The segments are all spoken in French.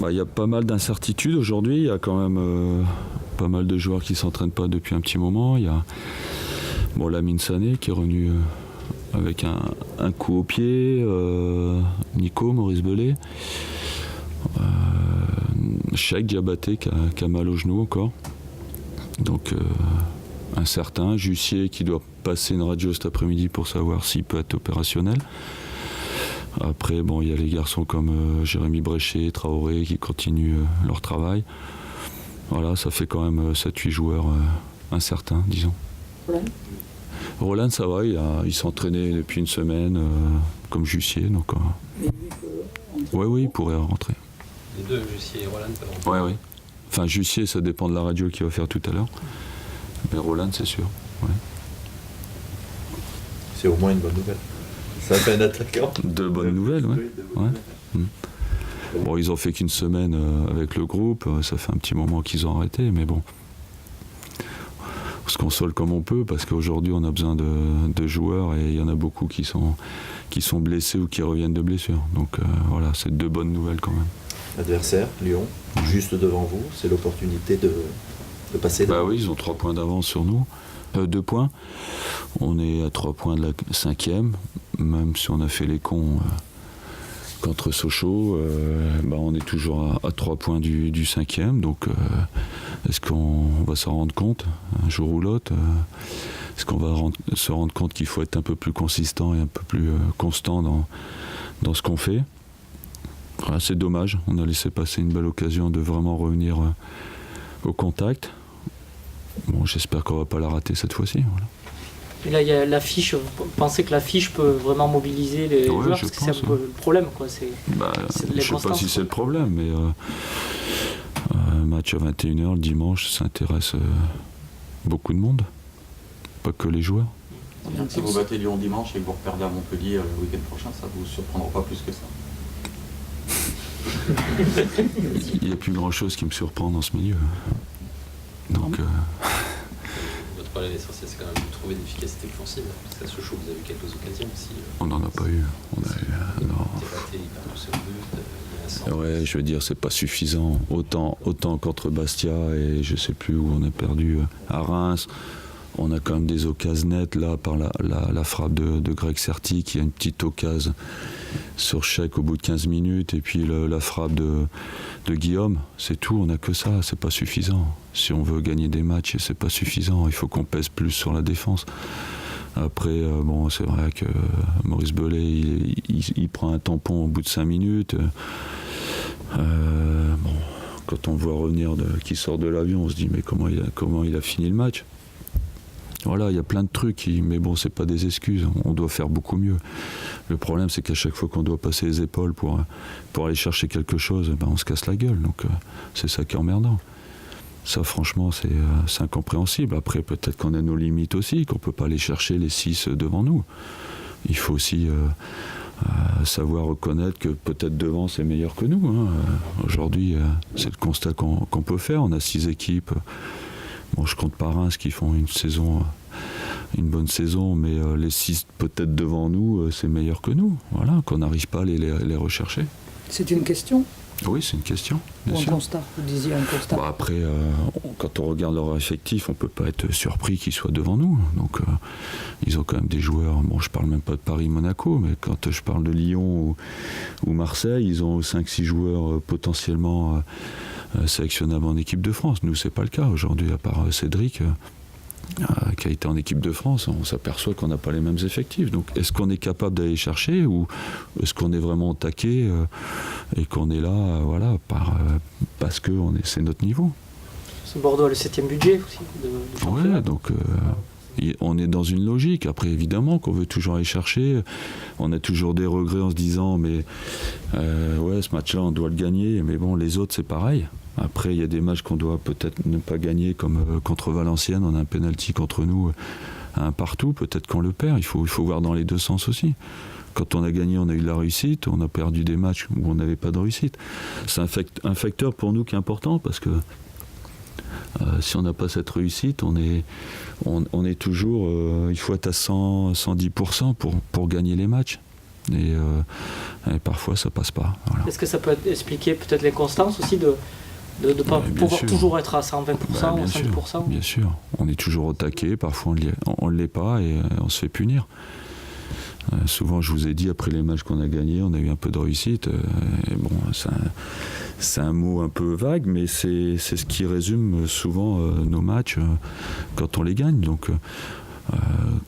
Il y a pas mal d'incertitudes aujourd'hui. Il y a quand même pas mal de joueurs qui ne s'entraînent pas depuis un petit moment. Il y a Lamine Sané qui est revenu avec un coup au pied. Nico, Maurice Belay. Cheikh Diabaté qui a mal au genou encore. Donc un certain Jussier qui doit passer une radio cet après-midi pour savoir s'il peut être opérationnel. Après, il y a les garçons comme Jérémy Bréchet, Traoré qui continuent leur travail. Voilà, ça fait quand même 7-8 joueurs incertains, disons. Roland, ça va, il s'entraînait depuis une semaine, comme Jussier. Donc, oui, il pourrait rentrer. Les deux, Jussier et Roland, peuvent rentrer. Oui. Enfin, Jussier, ça dépend de la radio qu'il va faire tout à l'heure. Mais Roland, c'est sûr. Ouais. C'est au moins une bonne nouvelle. Ça fait un attaquant. De bonnes nouvelles, oui. Bon, ils ont fait qu'une semaine avec le groupe, ça fait un petit moment qu'ils ont arrêté, mais bon. On se console comme on peut, parce qu'aujourd'hui on a besoin de joueurs et il y en a beaucoup qui sont blessés ou qui reviennent de blessures. Donc voilà, c'est 2 bonnes nouvelles quand même. Adversaire, Lyon, juste devant vous, c'est l'opportunité de passer là. Oui, ils ont 3 points d'avance sur nous. 2 points. On est à 3 points de la 5e, même si on a fait les cons contre Sochaux, on est toujours à 3 points du 5e. Donc est-ce qu'on va s'en rendre compte un jour ou l'autre? Est-ce qu'on va se rendre compte qu'il faut être un peu plus consistant et un peu plus constant dans ce qu'on fait? Voilà, c'est dommage, on a laissé passer une belle occasion de vraiment revenir au contact. Bon, j'espère qu'on ne va pas la rater cette fois-ci. Voilà. Et là, il y a l'affiche. Vous pensez que l'affiche peut vraiment mobiliser les joueurs? Parce que c'est un peu le problème, quoi. Je ne sais pas si c'est le problème, mais un match à 21h le dimanche, ça intéresse beaucoup de monde. Pas que les joueurs. Si vous battez Lyon dimanche et que vous reperdez à Montpellier le week-end prochain, ça ne vous surprendra pas plus que ça? Il n'y a plus grand-chose qui me surprend dans ce milieu. Donc... Votre problème essentiel, c'est quand même de trouver une efficacité offensive. Parce qu'à Sochaux, vous avez eu quelques occasions aussi. On n'en a pas eu. Ouais, je veux dire, c'est pas suffisant. Autant contre Bastia et je sais plus où on a perdu à Reims. On a quand même des occasions nettes là par la frappe de Greg Serti qui a une petite occasion sur Cheikh au bout de 15 minutes et puis la frappe de Guillaume, c'est tout, on n'a que ça, c'est pas suffisant. Si on veut gagner des matchs, c'est pas suffisant, il faut qu'on pèse plus sur la défense. Après, c'est vrai que Maurice Belay, il prend un tampon au bout de 5 minutes. Quand on le voit revenir qui sort de l'avion, on se dit mais comment il a fini le match? Voilà, il y a plein de trucs, mais bon, c'est pas des excuses, on doit faire beaucoup mieux. Le problème, c'est qu'à chaque fois qu'on doit passer les épaules pour aller chercher quelque chose, on se casse la gueule, donc c'est ça qui est emmerdant. Ça, franchement, c'est incompréhensible. Après, peut-être qu'on a nos limites aussi, qu'on peut pas aller chercher les 6 devant nous. Il faut aussi savoir reconnaître que peut-être devant, c'est meilleur que nous. Hein. Aujourd'hui, c'est le constat qu'on peut faire. On a 6 équipes. Bon, je compte pas Reims qui font une bonne saison, mais les 6 peut-être devant nous, c'est meilleur que nous. Voilà, qu'on n'arrive pas à les rechercher. C'est une question? Oui, c'est une question. Ou un constat? Vous disiez un constat. Après, quand on regarde leur effectif, on peut pas être surpris qu'ils soient devant nous. Donc, ils ont quand même des joueurs. Bon, je parle même pas de Paris-Monaco, mais quand je parle de Lyon ou Marseille, ils ont 5-6 joueurs potentiellement sélectionnables en équipe de France. Nous, c'est pas le cas aujourd'hui, à part Cédric qui a été en équipe de France, on s'aperçoit qu'on n'a pas les mêmes effectifs. Donc est-ce qu'on est capable d'aller chercher ou est-ce qu'on est vraiment au taquet et qu'on est là parce que c'est notre niveau? Bordeaux a le 7e budget aussi de championnat. Ouais, donc on est dans une logique. Après, évidemment qu'on veut toujours aller chercher. On a toujours des regrets en se disant mais ce match-là on doit le gagner, mais bon, les autres c'est pareil. Après, il y a des matchs qu'on doit peut-être ne pas gagner, comme contre Valenciennes, on a un penalty contre nous à 1 partout, peut-être qu'on le perd. Il faut voir dans les 2 sens aussi. Quand on a gagné, on a eu de la réussite, on a perdu des matchs où on n'avait pas de réussite. C'est un facteur pour nous qui est important, parce que si on n'a pas cette réussite, on est toujours, il faut être à 110% pour gagner les matchs. Et parfois ça passe pas. Voilà. Est-ce que ça peut expliquer peut-être l'inconstance aussi de ne pas pouvoir toujours être à 120% ou 100%? Bien sûr, on est toujours au taquet, parfois on ne l'est pas et on se fait punir. Souvent, je vous ai dit, après les matchs qu'on a gagnés, on a eu un peu de réussite. Et bon, c'est un mot un peu vague, mais c'est ce qui résume souvent nos matchs quand on les gagne. Donc,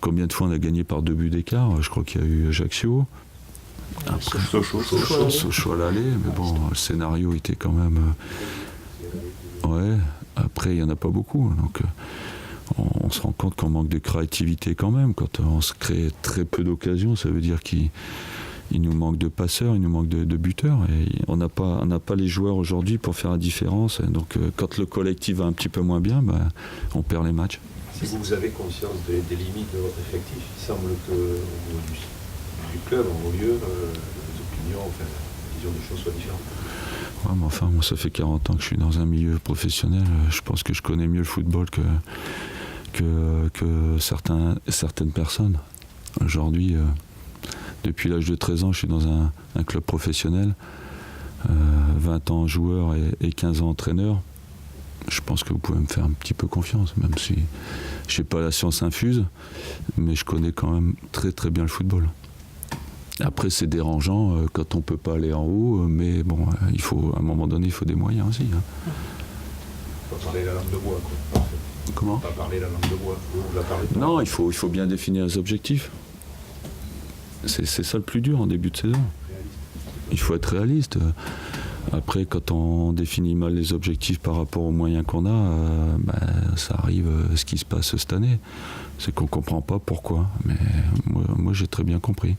combien de fois on a gagné par 2 buts d'écart? Je crois qu'il y a eu Ajaccio. Sochaux à l'aller, mais bon, le scénario était quand même... ouais, après, il n'y en a pas beaucoup. Donc, on se rend compte qu'on manque de créativité quand même. Quand on se crée très peu d'occasions, ça veut dire qu'il nous manque de passeurs, il nous manque de buteurs. Et on n'a pas les joueurs aujourd'hui pour faire la différence. Donc quand le collectif va un petit peu moins bien, on perd les matchs. Si vous avez conscience des limites de votre effectif, il semble qu'au niveau du club, en haut lieu, les opinions, la vision des choses soit différente. Ouais, mais enfin, moi, ça fait 40 ans que je suis dans un milieu professionnel. Je pense que je connais mieux le football que certaines personnes. Aujourd'hui, depuis l'âge de 13 ans, je suis dans un club professionnel, 20 ans joueur et 15 ans entraîneur. Je pense que vous pouvez me faire un petit peu confiance, même si je n'ai pas la science infuse, mais je connais quand même très très bien le football. Après, c'est dérangeant quand on ne peut pas aller en haut, mais bon, à un moment donné, il faut des moyens aussi. Hein. On va parler la langue de bois, quoi. Comment ? On va parler la langue de bois. Vous la parlez pas. Non, il faut bien définir les objectifs. C'est ça le plus dur en début de saison. Il faut être réaliste. Après, quand on définit mal les objectifs par rapport aux moyens qu'on a, ça arrive ce qui se passe cette année. C'est qu'on ne comprend pas pourquoi. Mais moi j'ai très bien compris.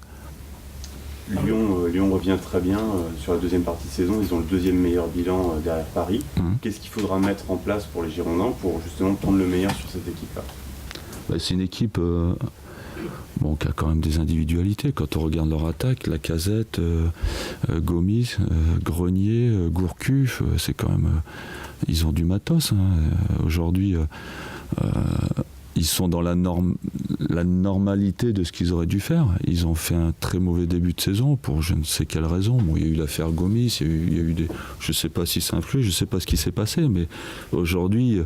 Lyon revient très bien sur la deuxième partie de saison. Ils ont le 2e meilleur bilan derrière Paris. Qu'est-ce qu'il faudra mettre en place pour les Girondins pour justement prendre le meilleur sur cette équipe-là ? C'est une équipe qui a quand même des individualités. Quand on regarde leur attaque, Lacazette, Gomis, Grenier, Gourcuff, c'est quand même... ils ont du matos. Aujourd'hui, ils sont dans la normalité de ce qu'ils auraient dû faire. Ils ont fait un très mauvais début de saison pour je ne sais quelle raison. Bon, il y a eu l'affaire Gomis, il y a eu des... Je ne sais pas si ça influe, je ne sais pas ce qui s'est passé, mais aujourd'hui,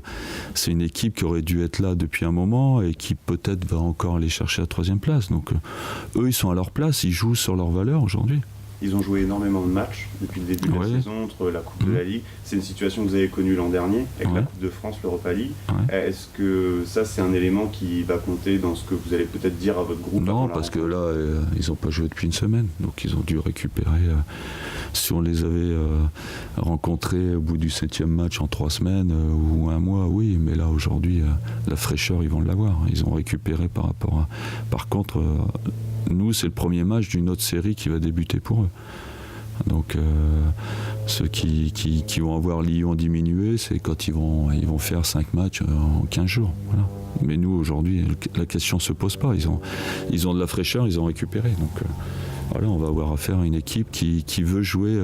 c'est une équipe qui aurait dû être là depuis un moment et qui peut-être va encore aller chercher la 3e place. Donc eux, ils sont à leur place, ils jouent sur leurs valeurs aujourd'hui. Ils ont joué énormément de matchs depuis le début de la saison, entre la Coupe de la Ligue. C'est une situation que vous avez connue l'an dernier, avec la Coupe de France, l'Europa League. Est-ce que ça, c'est un élément qui va compter dans ce que vous allez peut-être dire à votre groupe? Non, parce que là, ils n'ont pas joué depuis une semaine. Donc ils ont dû récupérer. Si on les avait rencontrés au bout du 7e match en 3 semaines ou un mois, oui. Mais là, aujourd'hui, la fraîcheur, ils vont l'avoir. Ils ont récupéré par rapport à... Par contre... nous, c'est le premier match d'une autre série qui va débuter pour eux. Donc, ceux qui vont avoir Lyon diminué, c'est quand ils vont faire 5 matchs en 15 jours. Voilà. Mais nous, aujourd'hui, la question ne se pose pas. Ils ont de la fraîcheur, ils ont récupéré. Donc, voilà, on va avoir affaire à une équipe qui veut jouer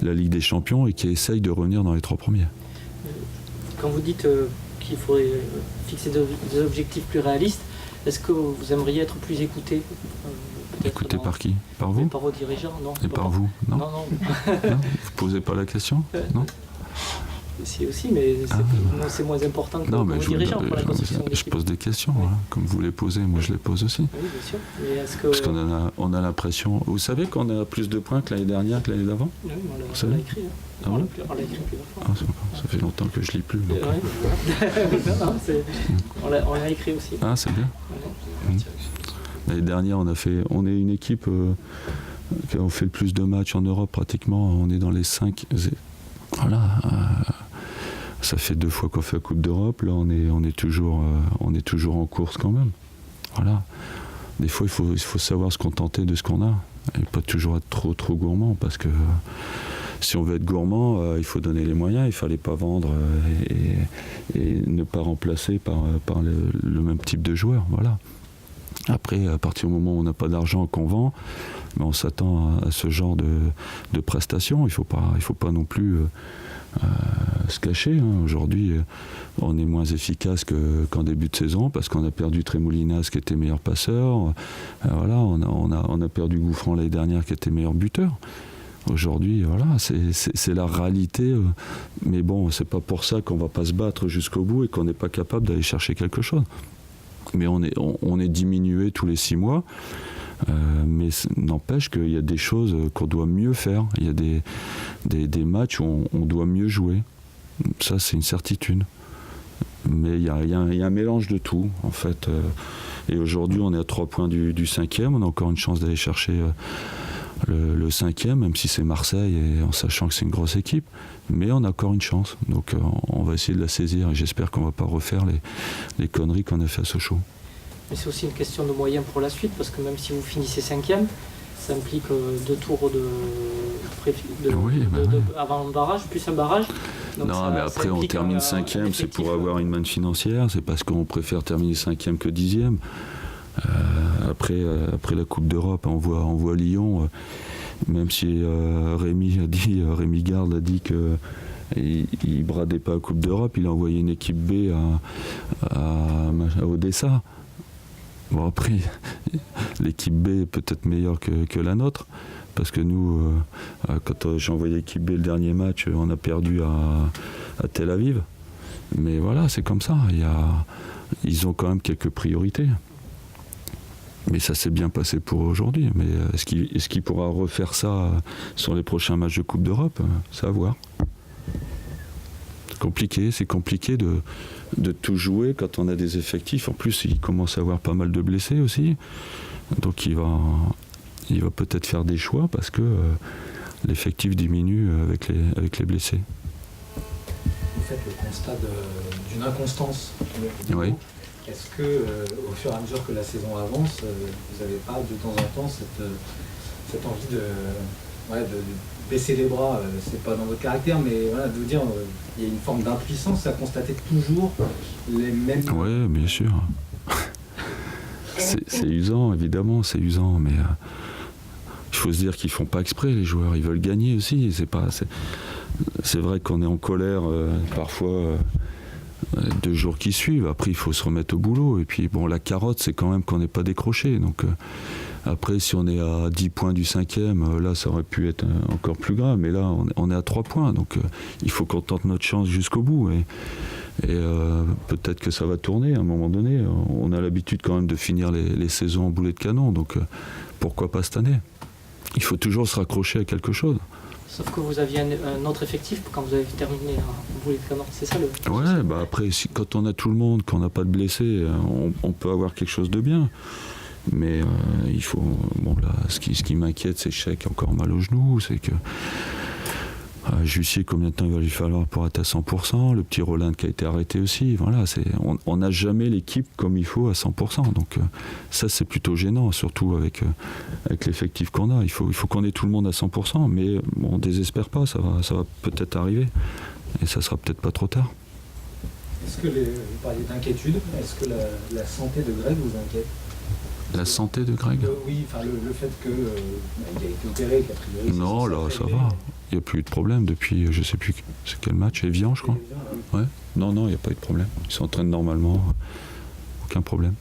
la Ligue des Champions et qui essaye de revenir dans les 3 premiers. Quand vous dites qu'il faudrait fixer des objectifs plus réalistes, est-ce que vous aimeriez être plus écouté Écouté par qui? Par vous? Par vos dirigeants, non. Et par vous? Non. Non. Non, vous posez pas la question? Non. Si aussi, mais c'est moins important que vos dirigeants pour la construction. Je pose des questions, oui. Comme vous les posez, moi je les pose aussi. Oui, bien sûr. Mais est-ce que... Parce qu'on a l'impression... Vous savez qu'on a plus de points que l'année dernière, que l'année d'avant? Oui, on l'a écrit. Ah bon? On l'a écrit plusieurs fois. Ça fait longtemps que je lis plus. Donc... on l'a écrit aussi. Ah, c'est bien. L'année dernière, on est une équipe qui a fait le plus de matchs en Europe pratiquement. On est dans les 5. Voilà. Ça fait 2 fois qu'on fait la Coupe d'Europe. Là, on est toujours en course quand même. Voilà. Des fois, il faut savoir se contenter de ce qu'on a et pas toujours être trop gourmand, parce que si on veut être gourmand, il faut donner les moyens. Il ne fallait pas vendre et ne pas remplacer par le même type de joueur. Voilà. Après, à partir du moment où on n'a pas d'argent qu'on vend, on s'attend à ce genre de prestations. Il faut pas non plus se cacher. Aujourd'hui, on est moins efficace qu'en début de saison parce qu'on a perdu Tremoulinas qui était meilleur passeur. Voilà, on a perdu Gouffran l'année dernière qui était meilleur buteur. Aujourd'hui, voilà, c'est la réalité. Mais bon, c'est pas pour ça qu'on va pas se battre jusqu'au bout et qu'on n'est pas capable d'aller chercher quelque chose. Mais on est diminué tous les 6 mois. Mais n'empêche qu'il y a des choses qu'on doit mieux faire. Il y a des matchs où on doit mieux jouer. Ça, c'est une certitude. Mais il y a un mélange de tout, en fait. Et aujourd'hui, on est à 3 points du 5e. On a encore une chance d'aller chercher le 5e, même si c'est Marseille, et en sachant que c'est une grosse équipe. Mais on a encore une chance. Donc on va essayer de la saisir. Et j'espère qu'on ne va pas refaire les conneries qu'on a fait à Sochaux. Mais c'est aussi une question de moyens pour la suite, parce que même si vous finissez 5e, ça implique 2 tours avant un barrage, plus un barrage. Donc non, mais après on termine 5e, c'est pour avoir une manne financière, c'est parce qu'on préfère terminer 5e que 10e. Après la Coupe d'Europe, on voit Lyon, même si Rémi Garde a dit que il bradait pas la Coupe d'Europe, il a envoyé une équipe B à Odessa. Bon, après, l'équipe B est peut-être meilleure que la nôtre, parce que nous, quand j'ai envoyé l'équipe B le dernier match, on a perdu à Tel Aviv. Mais voilà, c'est comme ça. Ils ont quand même quelques priorités. Mais ça s'est bien passé pour aujourd'hui. Mais est-ce qu'il pourra refaire ça sur les prochains matchs de Coupe d'Europe? C'est à voir. C'est compliqué de tout jouer quand on a des effectifs. En plus, il commence à avoir pas mal de blessés aussi. Donc il va peut-être faire des choix parce que l'effectif diminue avec les blessés. Vous faites le constat d'une inconstance. Oui. Est-ce que, au fur et à mesure que la saison avance, vous n'avez pas de temps en temps cette envie de baisser les bras, c'est pas dans votre caractère, mais voilà, de vous dire, il y a une forme d'impuissance à constater toujours les mêmes... Oui, bien sûr. C'est usant, évidemment, c'est usant, mais il faut se dire qu'ils font pas exprès, les joueurs, ils veulent gagner aussi. C'est vrai qu'on est en colère parfois 2 jours qui suivent, après il faut se remettre au boulot, et puis bon, la carotte, c'est quand même qu'on n'est pas décroché, donc... Après, si on est à 10 points du 5e, là, ça aurait pu être encore plus grave. Mais là, on est à 3 points. Donc, il faut qu'on tente notre chance jusqu'au bout. Et peut-être que ça va tourner à un moment donné. On a l'habitude quand même de finir les saisons en boulet de canon. Donc, pourquoi pas cette année? Il faut toujours se raccrocher à quelque chose. Sauf que vous aviez un autre effectif quand vous avez terminé en boulet de canon. C'est ça le... Ouais, bah après, quand on a tout le monde, qu'on n'a pas de blessés, on peut avoir quelque chose de bien. Mais il faut. Bon, là, ce qui m'inquiète, c'est que Chèque a encore mal au genou. C'est que. Jussier, combien de temps il va lui falloir pour être à 100%? Le petit Roland qui a été arrêté aussi. Voilà, on n'a jamais l'équipe comme il faut à 100%. Donc, ça, c'est plutôt gênant, surtout avec l'effectif qu'on a. Il faut qu'on ait tout le monde à 100%. Mais on ne désespère pas, ça va peut-être arriver. Et ça sera peut-être pas trop tard. Est-ce que vous parliez d'inquiétude? Est-ce que la santé de Greg vous inquiète? La santé de Greg? Oui, enfin le fait qu'il a été opéré, qu'a priori... Non, là, ça va. Il n'y a plus eu de problème depuis, je ne sais plus, c'est quel match, Evian, je crois. Ouais. Non, il n'y a pas eu de problème. Il s'entraîne normalement. Aucun problème.